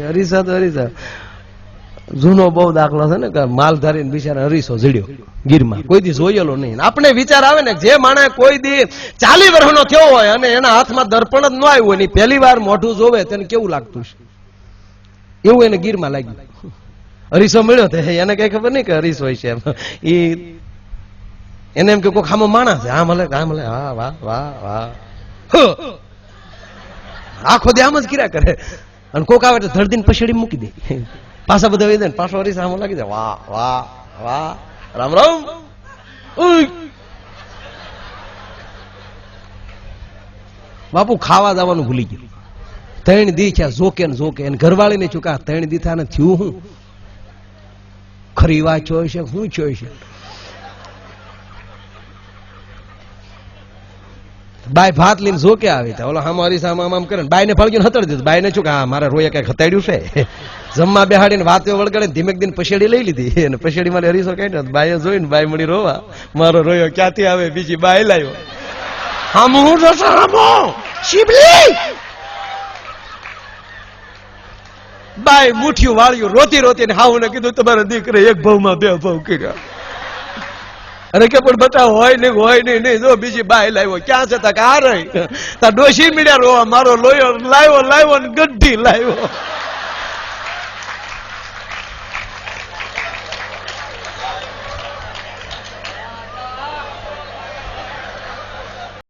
અરીસા તો અરીસા જૂનો બહુ દાખલો છે ને કે માલધારી બિચારા અરીસો જડ્યો ગીરમાં, કોઈ દી જોયેલો નહીં. આપણે વિચાર આવે ને જે માણસ કોઈ દી 40 વર્ષનો થયો હોય અને એના હાથમાં દર્પણ જ ન આવ્યું હોય, પહેલી વાર મોઢું જોવે તેને કેવું લાગતું છે, એવું એને ગીરમાં લાગ્યું. અરીસો મળ્યો તો એને કઈ ખબર નહીં કે અરીસો હોય છે એમ. એને એમ કે કોઈ ખામો માણસ છે, આમ હલે હા વાહ વાહ વાહ, આખો દે આમ જ કર્યા કરે. અને કોક આવે તો ધરદીને પછેડી મૂકી દે, પાછા બધા વહી દે ને પાછો અરીસા આમ લાગી જાય, વાહ વાહ વાહ રામ રામ. બાપુ ખાવા જવાનું ભૂલી ગયું. 3 દી થયા જોકે ને જોકે, અને ઘરવાળી ને ચૂકા 3 દી થયા ને થયું હું ખરી વાત ચોય છે શું ચોય છે. બાય ભાત લઈને જોકે આવી તા ઓલો હામ હરીસા આમ કરે, બાય ને ફળગીને હતડી દીધું. બાય ને શું કે હા મારા રોયા કઈક હતાડ્યું છે. જમવા બેહાડીને વાતો વળગાડે ધીમેક દિન પછેડી લઈ લીધી, અને પછેડી માં હરીસો કાઢ્યો. બાય જોઈને બાય મળી રોવા, મારો રોયો ક્યાંથી આવે, બીજી બાય લાવ્યો. હામ હું હામો શિબલી બાય મુઠ્યું વાળ્યું રોતી રોતી, ને હાઉ ને કીધું તમારા દીકરે એક ભાવમાં 2 ભાવ કર્યા. અરે કે પણ બતાવો હોય નહીં જો બીજી બાય લાવ્યો. ક્યાં છે તા આ રહી તા ડોશી મીડ્યા રોવા, મારો લોયો લાવ્યો ને ગઢી લાવ્યો.